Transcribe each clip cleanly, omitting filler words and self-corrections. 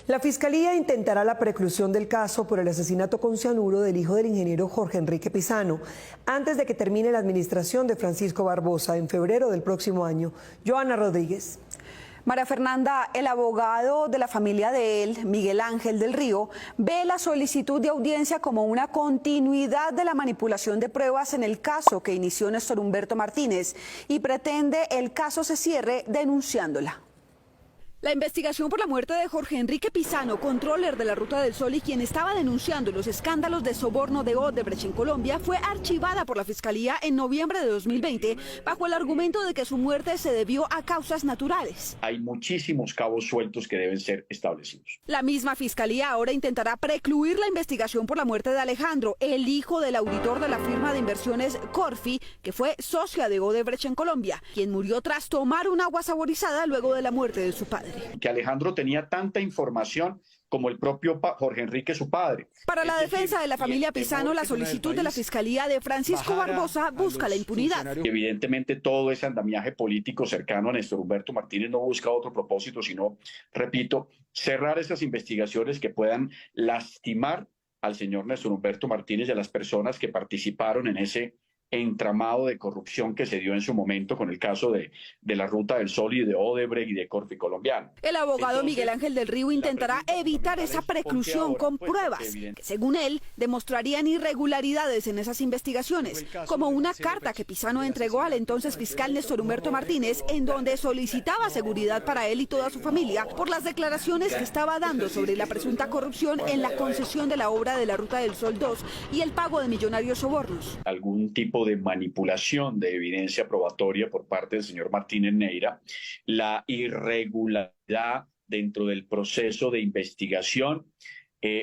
La Fiscalía intentará la preclusión del caso por el asesinato con cianuro del hijo del ingeniero Jorge Enrique Pizano, antes de que termine la administración de Francisco Barbosa en febrero del próximo año. Joana Rodríguez. María Fernanda, el abogado de la familia de él, Miguel Ángel del Río, ve la solicitud de audiencia como una continuidad de la manipulación de pruebas en el caso que inició Néstor Humberto Martínez y pretende el caso se cierre denunciándola. La investigación por la muerte de Jorge Enrique Pizano, controller de la Ruta del Sol y quien estaba denunciando los escándalos de soborno de Odebrecht en Colombia, fue archivada por la Fiscalía en noviembre de 2020 bajo el argumento de que su muerte se debió a causas naturales. Hay muchísimos cabos sueltos que deben ser establecidos. La misma Fiscalía ahora intentará precluir la investigación por la muerte de Alejandro, el hijo del auditor de la firma de inversiones Corfi, que fue socia de Odebrecht en Colombia, quien murió tras tomar un agua saborizada luego de la muerte de su padre. Que Alejandro tenía tanta información como el propio Jorge Enrique, su padre. Para la defensa de la familia Pizano, la solicitud de la Fiscalía de Francisco Barbosa busca la impunidad. Evidentemente todo ese andamiaje político cercano a Néstor Humberto Martínez no busca otro propósito, sino, repito, cerrar esas investigaciones que puedan lastimar al señor Néstor Humberto Martínez y a las personas que participaron en ese entramado de corrupción que se dio en su momento con el caso de la Ruta del Sol y de Odebrecht y de Corfi colombiano. El abogado Miguel Ángel del Río intentará evitar esa preclusión con pruebas que, según él, demostrarían irregularidades en esas investigaciones, como una carta que Pizano entregó al entonces fiscal Néstor Humberto Martínez, en donde solicitaba seguridad para él y toda su familia por las declaraciones que estaba dando sobre la presunta corrupción en la concesión de la obra de la Ruta del Sol 2 y el pago de millonarios sobornos. Algún tipo de manipulación de evidencia probatoria por parte del señor Martínez Neira, la irregularidad dentro del proceso de investigación,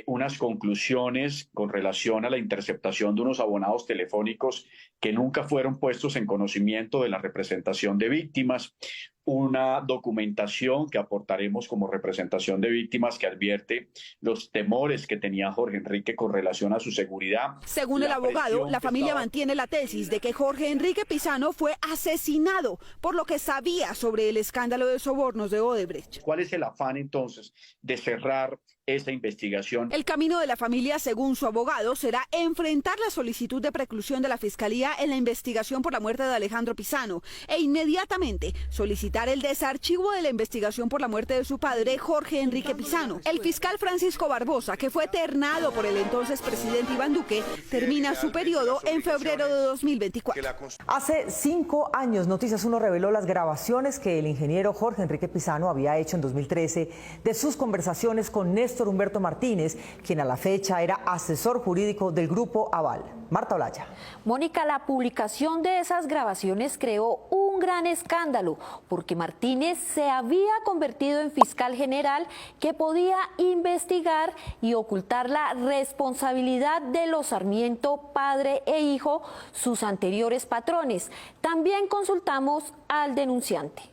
unas conclusiones con relación a la interceptación de unos abonados telefónicos que nunca fueron puestos en conocimiento de la representación de víctimas, una documentación que aportaremos como representación de víctimas que advierte los temores que tenía Jorge Enrique con relación a su seguridad. Según el abogado, la familia mantiene la tesis de que Jorge Enrique Pizano fue asesinado por lo que sabía sobre el escándalo de sobornos de Odebrecht. ¿Cuál es el afán entonces de cerrar esa investigación? El camino de la familia, según su abogado, será enfrentar la solicitud de preclusión de la Fiscalía en la investigación por la muerte de Alejandro Pizano e inmediatamente solicitar el desarchivo de la investigación por la muerte de su padre, Jorge Enrique Pizano. El fiscal Francisco Barbosa, que fue ternado por el entonces presidente Iván Duque, termina su periodo en febrero de 2024. Hace 5 años, Noticias 1 reveló las grabaciones que el ingeniero Jorge Enrique Pizano había hecho en 2013 de sus conversaciones con Néstor Humberto Martínez, quien a la fecha era asesor jurídico del Grupo Aval. Marta Olaya. Mónica, la publicación de esas grabaciones creó un gran escándalo porque Martínez se había convertido en fiscal general que podía investigar y ocultar la responsabilidad de los Sarmiento, padre e hijo, sus anteriores patrones. También consultamos al denunciante.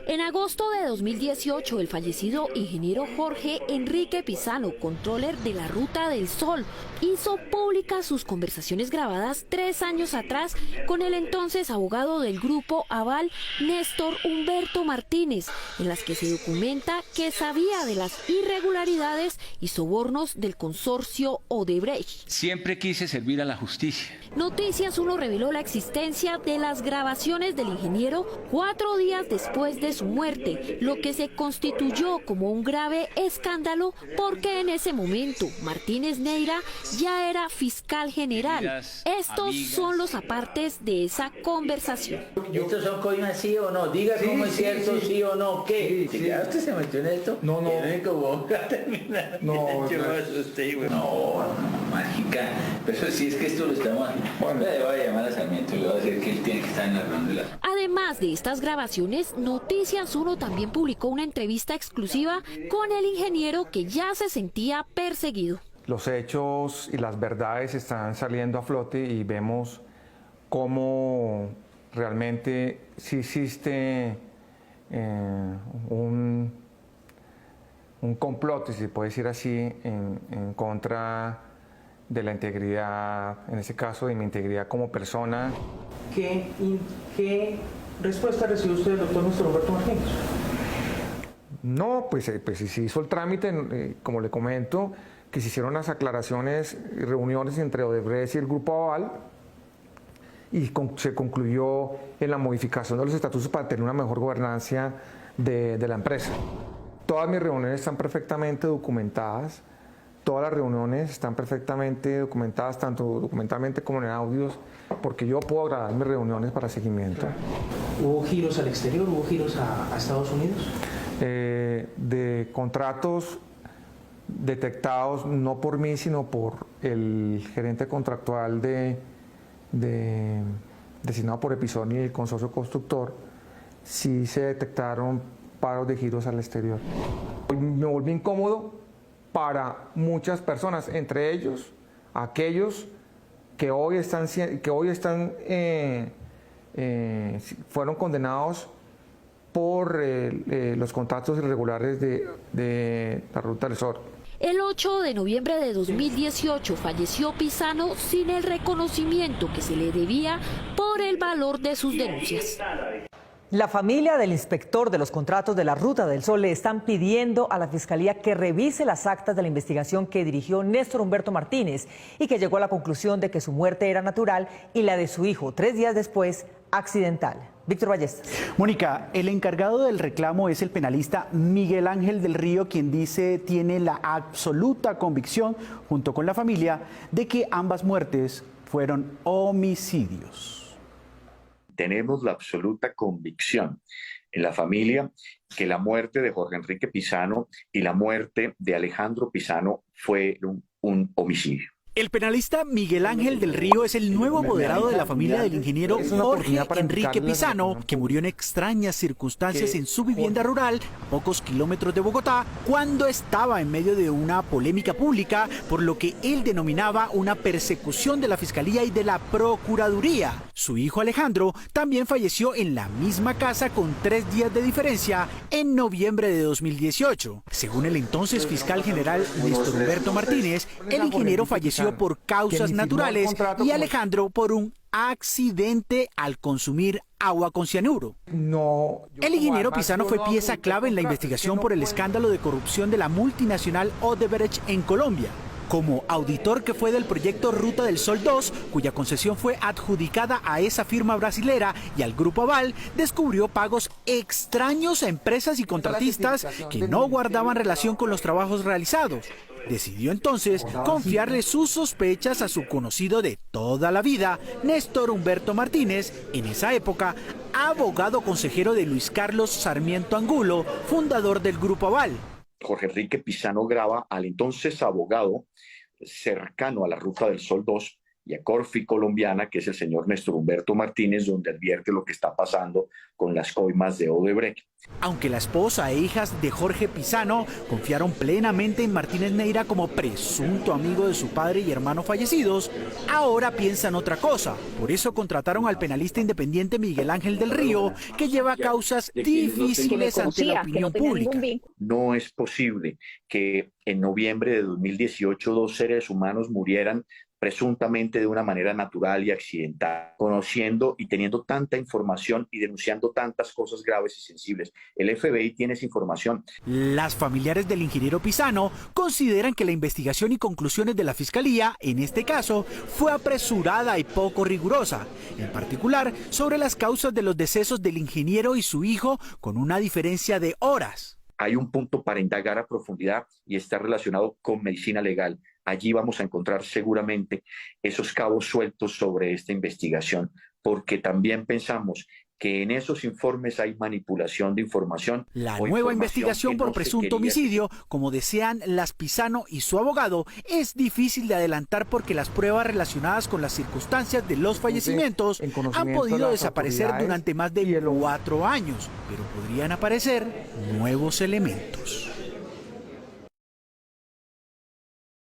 En agosto de 2018, el fallecido ingeniero Jorge Enrique Pizano, controller de la Ruta del Sol, hizo públicas sus conversaciones grabadas 3 años atrás con el entonces abogado del Grupo Aval, Néstor Humberto Martínez, en las que se documenta que sabía de las irregularidades y sobornos del consorcio Odebrecht. Siempre quise servir a la justicia. Noticias 1 reveló la existencia de las grabaciones del ingeniero 4 días después de su muerte, lo que se constituyó como un grave escándalo porque en ese momento Martínez Neira ya era fiscal general. Estos son los apartes de esa conversación. ¿Estos son coimas sí o no? Diga sí, cómo es cierto, sí o no, ¿qué? ¿Ya usted se metió en esto? No. No, yo me asusté, güey. No, mágica. Pero sí es que esto lo estamos... Bueno, le voy a llamar a Sarmiento y le voy a decir que él tiene que estar narrando. Además de estas grabaciones, Noticias 1 también publicó una entrevista exclusiva con el ingeniero que ya se sentía perseguido. Los hechos y las verdades están saliendo a flote y vemos cómo realmente sí existe un complot, si se puede decir así, en contra de la integridad, en este caso de mi integridad como persona. ¿Qué respuesta recibió usted del doctor Néstor Humberto Martínez? No, pues se hizo el trámite, como le comento, que se hicieron las aclaraciones y reuniones entre Odebrecht y el Grupo Aval y se concluyó en la modificación de los estatutos para tener una mejor gobernanza de la empresa. Todas mis reuniones están perfectamente documentadas, todas las reuniones están perfectamente documentadas, tanto documentalmente como en audios, porque yo puedo grabar mis reuniones para seguimiento. ¿Hubo giros al exterior? ¿Hubo giros a Estados Unidos? De contratos detectados no por mí, sino por el gerente contractual designado por Episoni y el consorcio constructor, sí se detectaron pagos de giros al exterior. Me volví incómodo para muchas personas, entre ellos aquellos que hoy fueron condenados por los contratos irregulares de la Ruta del Sol. El 8 de noviembre de 2018 falleció Pisano sin el reconocimiento que se le debía por el valor de sus denuncias. La familia del inspector de los contratos de la Ruta del Sol le están pidiendo a la Fiscalía que revise las actas de la investigación que dirigió Néstor Humberto Martínez y que llegó a la conclusión de que su muerte era natural y la de su hijo, 3 días después, accidental. Víctor Ballestas. Mónica, el encargado del reclamo es el penalista Miguel Ángel del Río, quien dice tiene la absoluta convicción, junto con la familia, de que ambas muertes fueron homicidios. Tenemos la absoluta convicción en la familia que la muerte de Jorge Enrique Pisano y la muerte de Alejandro Pisano fueron un homicidio. El penalista Miguel Ángel del Río es el nuevo apoderado de la familia del ingeniero Jorge Enrique Pisano, que murió en extrañas circunstancias en su vivienda rural a pocos kilómetros de Bogotá, cuando estaba en medio de una polémica pública por lo que él denominaba una persecución de la Fiscalía y de la Procuraduría. Su hijo Alejandro también falleció en la misma casa con 3 días de diferencia en noviembre de 2018. Según el entonces fiscal general Néstor Humberto Martínez, el ingeniero falleció por causas naturales y Alejandro por un accidente al consumir agua con cianuro. El ingeniero Pisano fue pieza clave en la investigación por el escándalo de corrupción de la multinacional Odebrecht en Colombia. Como auditor que fue del proyecto Ruta del Sol 2, cuya concesión fue adjudicada a esa firma brasilera y al Grupo Aval, descubrió pagos extraños a empresas y contratistas que no guardaban relación con los trabajos realizados. Decidió entonces confiarle sus sospechas a su conocido de toda la vida, Néstor Humberto Martínez, en esa época abogado consejero de Luis Carlos Sarmiento Angulo, fundador del Grupo Aval. Jorge Enrique Pisano graba al entonces abogado cercano a la Ruta del Sol 2 y a Corfi Colombiana, que es el señor Néstor Humberto Martínez, donde advierte lo que está pasando con las coimas de Odebrecht. Aunque la esposa e hijas de Jorge Pisano confiaron plenamente en Martínez Neira como presunto amigo de su padre y hermano fallecidos, ahora piensan otra cosa. Por eso contrataron al penalista independiente Miguel Ángel del Río, que lleva causas difíciles ante la opinión pública. No es posible que en noviembre de 2018 2 seres humanos murieran presuntamente de una manera natural y accidental, conociendo y teniendo tanta información y denunciando tantas cosas graves y sensibles. El FBI tiene esa información. Las familiares del ingeniero Pisano consideran que la investigación y conclusiones de la Fiscalía, en este caso, fue apresurada y poco rigurosa, en particular sobre las causas de los decesos del ingeniero y su hijo, con una diferencia de horas. Hay un punto para indagar a profundidad y está relacionado con medicina legal. Allí vamos a encontrar seguramente esos cabos sueltos sobre esta investigación, porque también pensamos que en esos informes hay manipulación de información. La nueva investigación por presunto homicidio, como desean las Pisano y su abogado, es difícil de adelantar porque las pruebas relacionadas con las circunstancias de los fallecimientos han podido desaparecer durante más de 4 años, pero podrían aparecer nuevos elementos.